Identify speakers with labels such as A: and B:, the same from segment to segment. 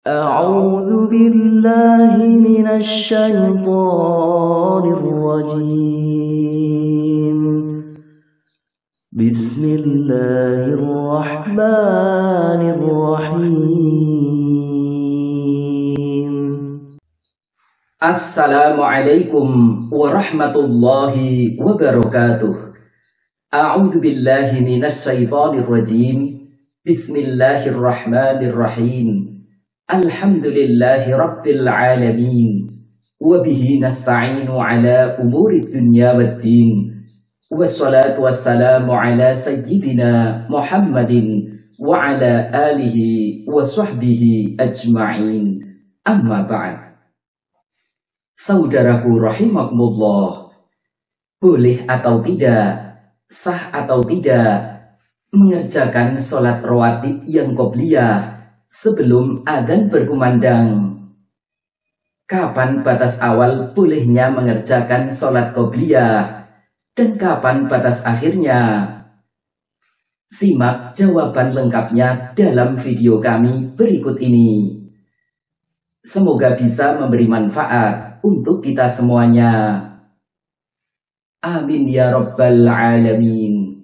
A: أعوذ بالله من الشيطان الرجيم بسم الله الرحمن الرحيم
B: Assalamualaikum warahmatullahi wabarakatuh. A'udzu billahi minasy syaithanir rajim. Bismillahirrahmanirrahim. Alhamdulillahi rabbil alamin. Wa bihi nasta'inu ala umurid dunya waddin. Wassalatu wassalamu ala sayyidina Muhammadin wa ala alihi wa sahbihi ajma'in. Amma ba'd. Saudaraku rahimakumullah, boleh atau tidak, sah atau tidak mengerjakan sholat rawatib yang qobliyah sebelum adzan berkumandang? Kapan batas awal bolehnya mengerjakan sholat qobliyah dan kapan batas akhirnya? Simak jawaban lengkapnya dalam video kami berikut ini. Semoga bisa memberi manfaat untuk kita semuanya. Amin ya rabbal alamin.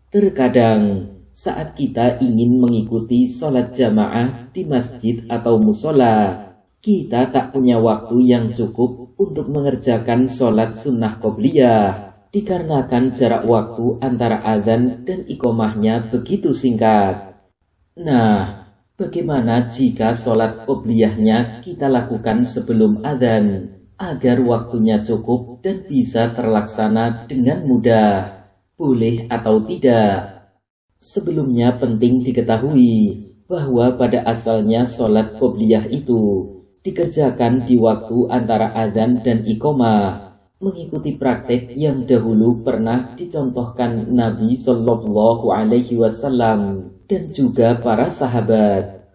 B: Terkadang saat kita ingin mengikuti sholat jamaah di masjid atau musola, kita tak punya waktu yang cukup untuk mengerjakan sholat sunnah qobliyah dikarenakan jarak waktu antara adzan dan iqomahnya begitu singkat. Nah, bagaimana jika sholat qobliyahnya kita lakukan sebelum adzan agar waktunya cukup dan bisa terlaksana dengan mudah? Boleh atau tidak? Sebelumnya penting diketahui bahwa pada asalnya sholat qobliyah itu dikerjakan di waktu antara adzan dan iqomah, mengikuti praktek yang dahulu pernah dicontohkan Nabi Shallallahu Alaihi Wasallam dan juga para sahabat.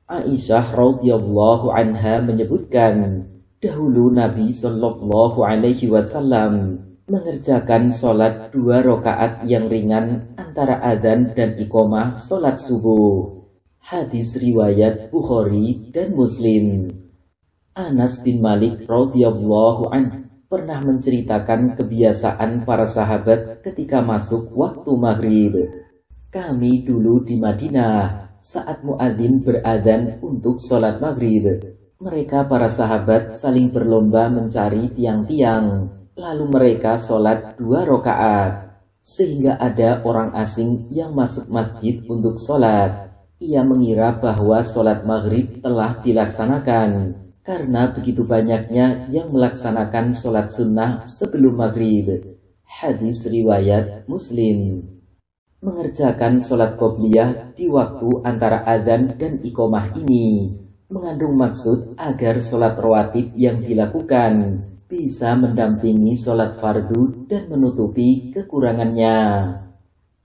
B: Aisyah radhiyallahu anha menyebutkan, dahulu Nabi Shallallahu Alaihi Wasallam mengerjakan sholat 2 rakaat yang ringan antara adzan dan iqomah sholat subuh. Hadis riwayat Bukhari dan Muslim. Anas bin Malik radhiyallahu anhu pernah menceritakan kebiasaan para sahabat ketika masuk waktu maghrib. Kami dulu di Madinah, saat muadzin beradzan untuk sholat maghrib, mereka para sahabat saling berlomba mencari tiang-tiang, lalu mereka sholat 2 rakaat. Sehingga ada orang asing yang masuk masjid untuk sholat. Ia mengira bahwa sholat maghrib telah dilaksanakan, karena begitu banyaknya yang melaksanakan sholat sunnah sebelum maghrib. Hadis riwayat Muslim. Mengerjakan sholat qobliyah di waktu antara adzan dan iqomah ini mengandung maksud agar sholat rawatib yang dilakukan bisa mendampingi sholat fardu dan menutupi kekurangannya.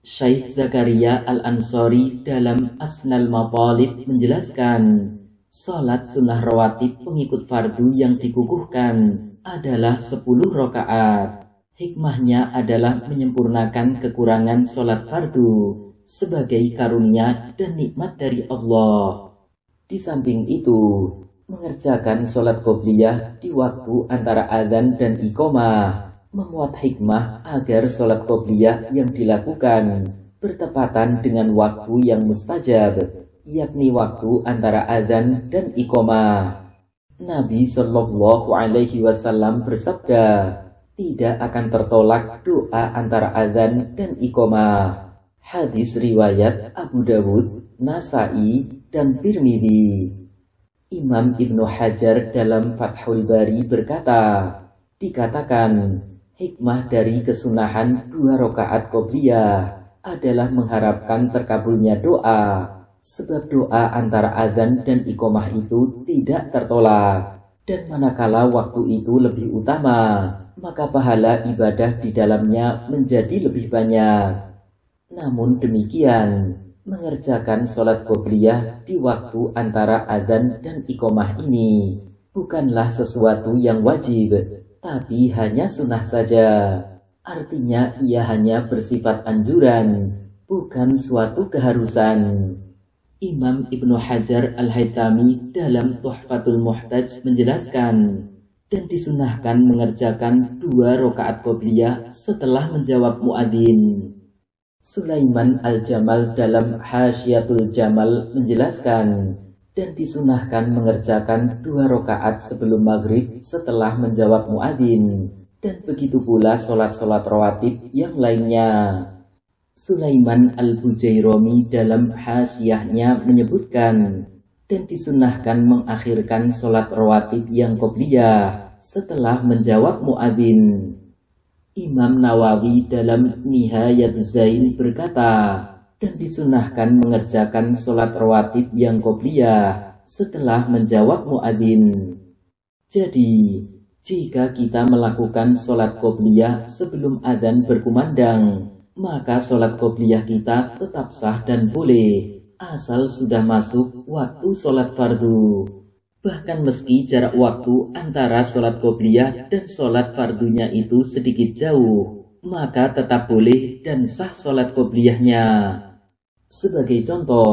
B: Syekh Zakaria Al-Ansari dalam Asnal Matalib menjelaskan, sholat sunnah rawatib pengikut fardu yang dikukuhkan adalah 10 rakaat. Hikmahnya adalah menyempurnakan kekurangan sholat fardu sebagai karunia dan nikmat dari Allah. Di samping itu, mengerjakan sholat qobliyah di waktu antara adzan dan iqomah memuat hikmah agar sholat qobliyah yang dilakukan bertepatan dengan waktu yang mustajab, yakni waktu antara adzan dan iqomah. Nabi Shallallahu Alaihi Wasallam bersabda, tidak akan tertolak doa antara adzan dan iqomah. Hadis riwayat Abu Dawud, Nasai, dan Tirmidzi. Imam Ibnu Hajar dalam Fathul Bari berkata, dikatakan hikmah dari kesunahan 2 rakaat qobliyah adalah mengharapkan terkabulnya doa, sebab doa antara adzan dan iqomah itu tidak tertolak, dan manakala waktu itu lebih utama, maka pahala ibadah di dalamnya menjadi lebih banyak. Namun demikian, mengerjakan sholat qobliyah di waktu antara adzan dan iqomah ini bukanlah sesuatu yang wajib, tapi hanya sunnah saja. Artinya ia hanya bersifat anjuran, bukan suatu keharusan. Imam Ibnu Hajar Al-Haytami dalam Tuhfatul Muhtaj menjelaskan, dan disunahkan mengerjakan 2 rakaat qobliyah setelah menjawab muadzin. Sulaiman Al-Jamal dalam Hasyiatul Jamal menjelaskan, dan disunahkan mengerjakan 2 rakaat sebelum maghrib setelah menjawab muadzin, dan begitu pula sholat-sholat rawatib yang lainnya. Sulaiman Al-Bujairami dalam Hasyiyahnya menyebutkan, dan disunahkan mengakhirkan sholat rawatib yang qobliyah setelah menjawab muadzin. Imam Nawawi dalam Nihayat Zain berkata, dan disunahkan mengerjakan sholat rawatib yang qobliyah setelah menjawab muadzin. Jadi, jika kita melakukan sholat qobliyah sebelum adzan berkumandang, maka sholat qobliyah kita tetap sah dan boleh, asal sudah masuk waktu sholat fardu. Bahkan meski jarak waktu antara sholat qobliyah dan sholat fardunya itu sedikit jauh, maka tetap boleh dan sah sholat qobliyahnya. Sebagai contoh,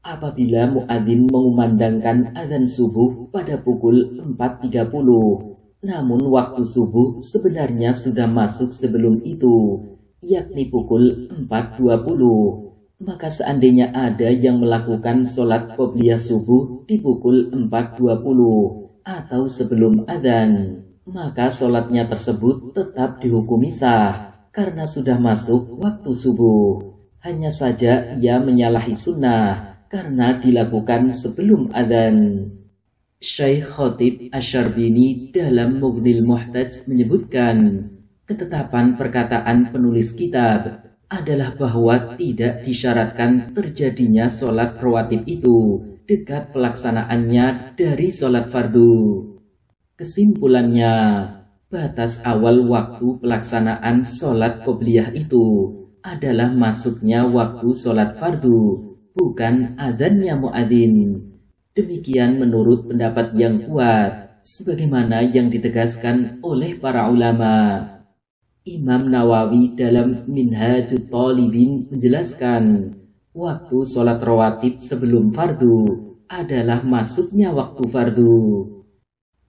B: apabila muadzin mengumandangkan adzan subuh pada pukul 4.30, namun waktu subuh sebenarnya sudah masuk sebelum itu, yakni pukul 4.20, maka seandainya ada yang melakukan sholat qobliyah subuh di pukul 4.20 atau sebelum adzan, maka sholatnya tersebut tetap dihukumi sah karena sudah masuk waktu subuh. Hanya saja ia menyalahi sunnah karena dilakukan sebelum adzan. Syekh Khatib Asyarbini dalam Mughnil Muhtaj menyebutkan, ketetapan perkataan penulis kitab adalah bahwa tidak disyaratkan terjadinya sholat rawatib itu dekat pelaksanaannya dari sholat fardu. Kesimpulannya, batas awal waktu pelaksanaan sholat qobliyah itu adalah masuknya waktu sholat fardu, bukan adzannya muadzin. Demikian menurut pendapat yang kuat, sebagaimana yang ditegaskan oleh para ulama. Imam Nawawi dalam Minhajut Talibin menjelaskan, waktu sholat rawatib sebelum fardu adalah masuknya waktu fardu.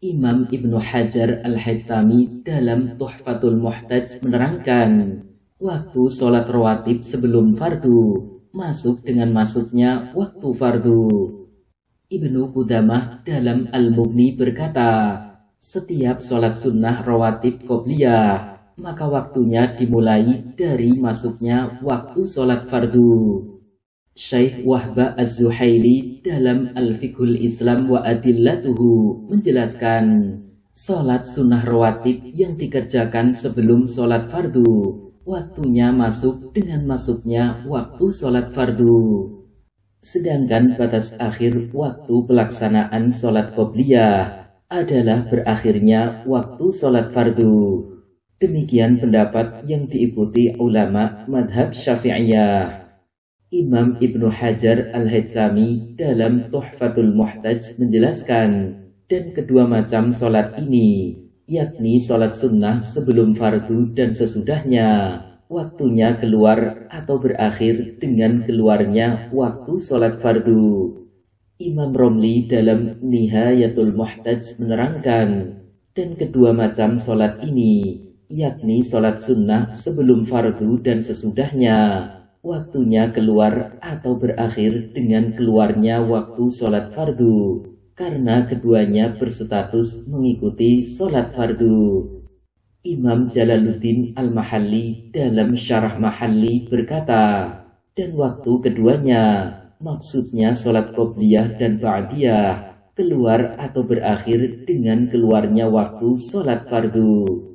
B: Imam Ibnu Hajar Al-Haytami dalam Tuhfatul Muhtaj menerangkan, waktu sholat rawatib sebelum fardu masuk dengan masuknya waktu fardu. Ibnu Qudamah dalam Al-Mughni berkata, setiap sholat sunnah rawatib qobliyah maka waktunya dimulai dari masuknya waktu sholat fardu. Syekh Wahbah Az-Zuhaili dalam Al-Fiqhul Islam wa Adillatuhu menjelaskan, sholat sunnah rawatib yang dikerjakan sebelum sholat fardu, waktunya masuk dengan masuknya waktu sholat fardu. Sedangkan batas akhir waktu pelaksanaan sholat qobliyah adalah berakhirnya waktu sholat fardu. Demikian pendapat yang diikuti ulama madhab Syafi'iyah. Imam Ibnu Hajar Al-Haytami dalam Tuhfatul Muhtaj menjelaskan, dan kedua macam sholat ini, yakni sholat sunnah sebelum fardu dan sesudahnya, waktunya keluar atau berakhir dengan keluarnya waktu sholat fardu. Imam Romli dalam Nihayatul Muhtaj menerangkan, dan kedua macam sholat ini, yakni sholat sunnah sebelum fardu dan sesudahnya, waktunya keluar atau berakhir dengan keluarnya waktu sholat fardu, karena keduanya berstatus mengikuti sholat fardu. Imam Jalaluddin Al-Mahalli dalam Syarah Mahalli berkata, dan waktu keduanya, maksudnya sholat qobliyah dan ba'diyah, keluar atau berakhir dengan keluarnya waktu sholat fardu.